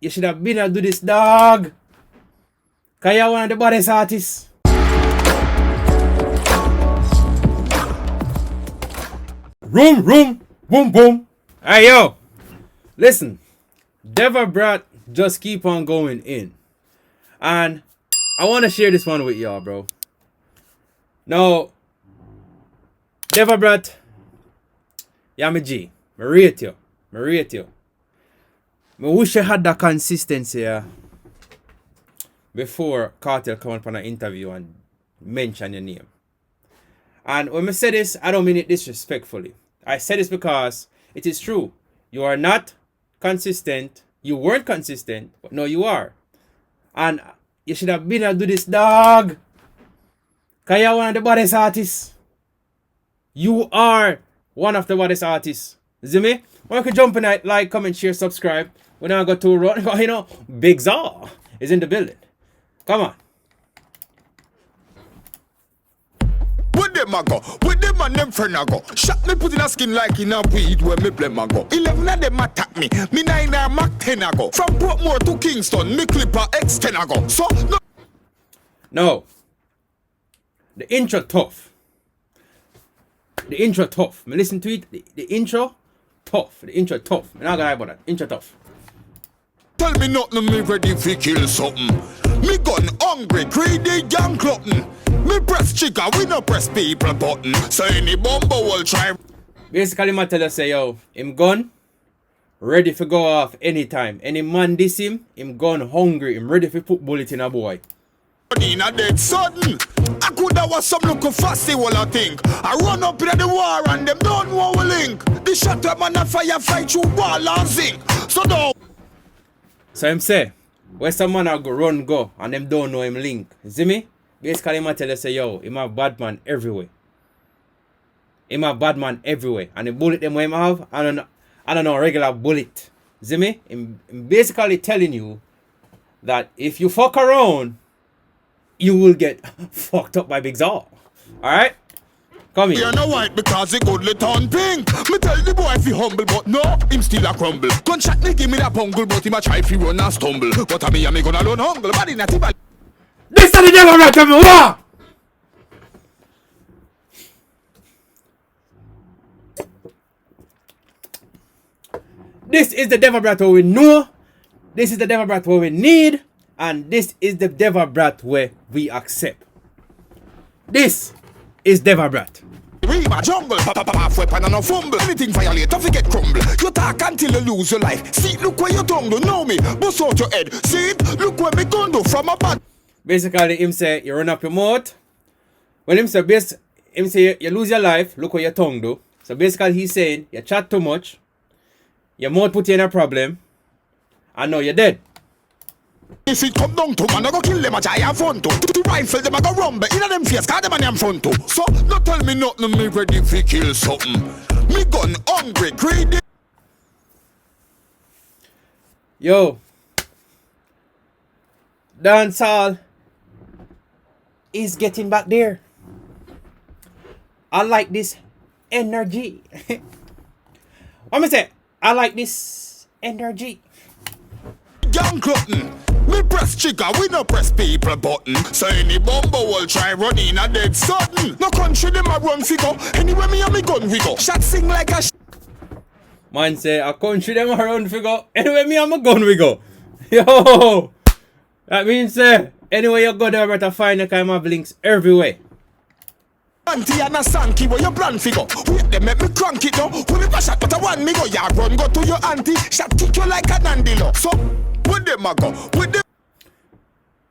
you should have been able to do this, dog. Cause you're one of the baddest artists. Room, boom, boom. Hey, yo. Listen. Deva Bratt just keep on going in. And I want to share this one with y'all, bro. Now, Deva Bratt, yeah, me G. Me rate you. I wish I had that consistency before Kartel come up on an interview and mention your name. And when I say this, I don't mean it disrespectfully. I say this because it is true. You are not consistent. You weren't consistent, but now you are. And you should have been able to do this, dog. Because you're one of the baddest artists. You are one of the baddest artists. See me? When you can jump in, like, comment, share, subscribe. When I go to run, you know, Big Zaw is in the building. Come on. With them I go, with them and them friend I go. Shot me put in a skin like in a weed where me blame I go. 11 of them attack me, me 9 a Mac 10 I go. From Portmore to Kingston, me clipper X10 I go. So no. The intro tough. Me listen to it. The intro tough. I'm not gonna lie about that. Intro tough. Tell me nothing, me ready fi kill something. Me gun hungry, greedy, young glutton. Me press trigger, we no press people button. So any bumbo will try. Basically, my tell us say, yo, him gun ready for go off anytime. Any man diss him gun hungry, him ready for put bullet in a boy. In a dead sudden, I could have was some look fasty while I think. I run up in the war and them don't know a link. The shot up man a fight through wall and zinc. So don't. So him say, where some man a go and them don't know him link. See me? Basically, him a tell us say, yo, him a bad man everywhere. And the bullet them where him have, I don't know, regular bullet. See me? Him basically telling you that if you fuck around, you will get fucked up by Big Zaw. Alright? Come here. You're no white because it good turn pink. Me tell the boy if he humble, but no, him still a crumble. Gunshot me give me that bungle, but him a try if he run and stumble. But I me gonna run humble, but in a tibble. This is the Deva Bratt, me what? This is the Deva Bratt where we know. This is the Deva Bratt where we need. And this is the Deva Bratt where we accept. This is Deva Bratt. We my jungle, half weapon and no fumble. Anything violate, don't forget crumble. You talk until you lose your life. See, look where your tongue do, know me. Bust out your head. See it? Look where me gun do from a bad. Basically, him say you run up your mouth. When him say you lose your life, look what your tongue do. So basically he's saying you chat too much, your mouth put you in a problem, and now you're dead. If it come down to man, I go kill them a giant fun to. The rifle them a go rumble, in a them face, cause them a them front to. So, no tell me nothing, me ready fi kill something. Me gun hungry, greedy. Yo. Dancehall is getting back there. I like this energy. What me say? I like this energy. Young glutton, me press trigger, we no press people button. So any bumbo will try run in a dead sudden. No country them a run figure. Anywhere me and me gun we go. Shot sing like a Man say a country them a run figure. Anywhere me and my gun we go. Yo. That means anywhere you go there better find the kind of links everywhere. Auntie and a Sankey where you plan figure. Wait them make me crank it now. When me pass shot but a one me go. Ya run go to your auntie. Shot kick you like a dandilo. So with them I go. With them.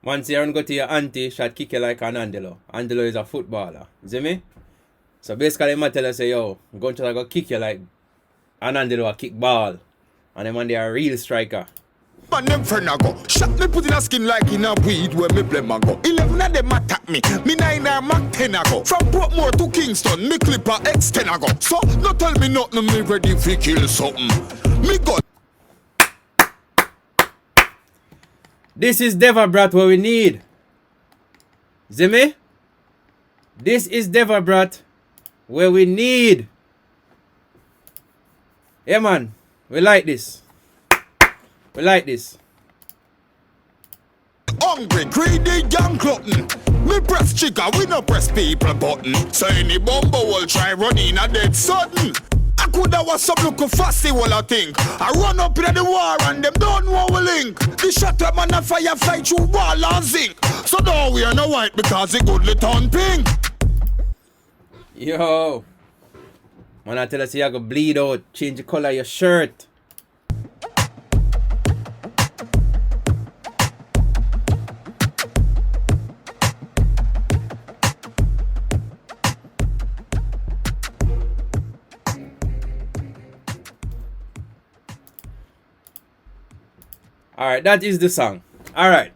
Man say run go to your auntie. Shot kick you like an Andelo. Andelo is a footballer. See me? So basically I tell you say yo, I'm going to go kick you like an Andelo a kick ball. And them man they are a real striker. Man them friend I go. Shot me put in a skin like in a weed where me blame I go. 11 of them attack me. Me 9 a Mac 10 I go. From Portmore to Kingston, me clipper X10 I go. So no tell me nothing, me ready fi kill something. Me gun. This is Deva Bratt what we need. See me? This is Deva Bratt where we need. Yeah man, we like this. We like this. hungry, greedy, young glutton. Me press trigger, we no press people button. So any bumbo will try running a dead sudden. I coulda was some look fussy while I think. I run up in the war and them don't know we link. The shot up man a fire fight through wall and zinc. So don't wear no white because it goodly turn pink. Yo, man, I tell us you go bleed out, change the color of your shirt. Alright, that is the song. Alright.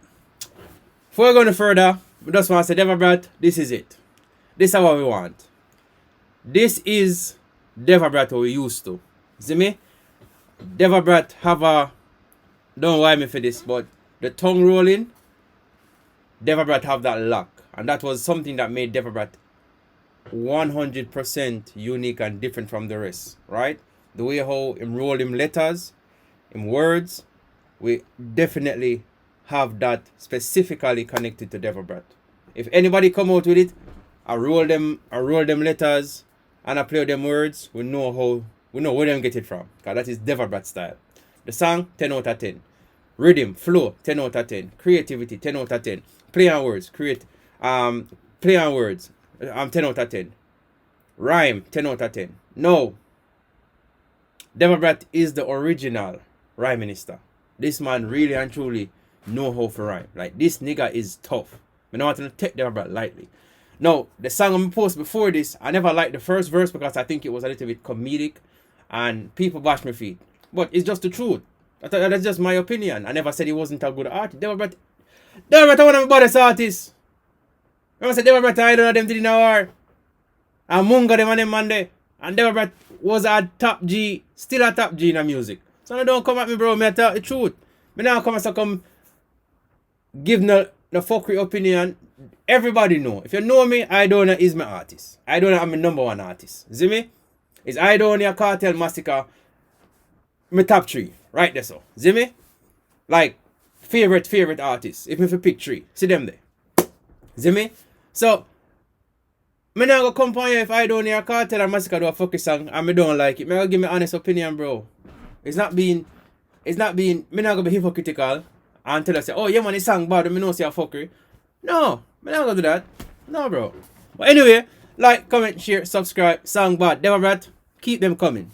Before we go any further, we just want to say, Deva Bratt, this is it. This is what we want. This is Deva Bratt what we used to. See me? Deva Bratt have a... Don't worry me for this, but the tongue rolling, Deva Bratt have that lock. And that was something that made Deva Bratt 100% unique and different from the rest. Right? The way how him roll him letters, him words, we definitely have that specifically connected to Deva Bratt. If anybody come out with it, I roll them letters and I play them words, we know where them get it from. Because that is Deva Bratt style. The song, 10 out of 10. Rhythm, flow, 10 out of 10. Creativity, 10 out of 10. Play on words, play on words, 10 out of 10. Rhyme, 10 out of 10. No. Deva Bratt is the original rhyme minister. This man really and truly know how to rhyme. Like, this nigga is tough. I don't want to take Deva Bratt lightly. Now, the song I'm post before this, I never liked the first verse because I think it was a little bit comedic and people bash my feet. But it's just the truth. That's just my opinion. I never said he wasn't a good artist. Deva Bratt one of my baddest artists. Remember I said Deva Bratt, I don't know them did in a war. And Munga them and them man there. And Deva Bratt was a top G, still a top G in the music. So don't come at me, bro. Me tell the truth. Me now come give no fuckery opinion. Everybody know. If you know me, I don't know is my artist. I don't know I'm my number one artist. See me? It's I don't know Cartel, Masicka. My top 3. Right there so. See me? Like favorite artists. If me for pick 3. See them there. See me? So me now go come upon you if I don't know Cartel and Masicka do a fucking song and me don't like it. Me go give me honest opinion, bro. It's not being, me not gonna be hypocritical and tell us, oh yeah man, this song bad, me know say a fuckery. No, me not gonna do that. No, bro. But anyway, like, comment, share, subscribe, song bad, Deva Bratt, keep them coming.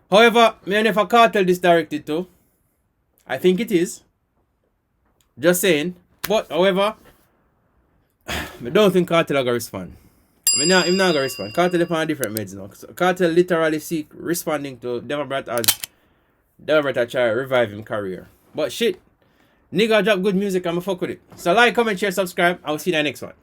However, me and if a Cartel this directed to, I think it is. Just saying. But however, I don't think Cartel are gonna respond. I'm not gonna respond. Cartel is on a different meds now. So Cartel literally seek responding to Deva Bratt as Deva Bratt try to revive him career. But shit, nigga drop good music, I'ma fuck with it. So like, comment, share, subscribe. I'll see you in the next one.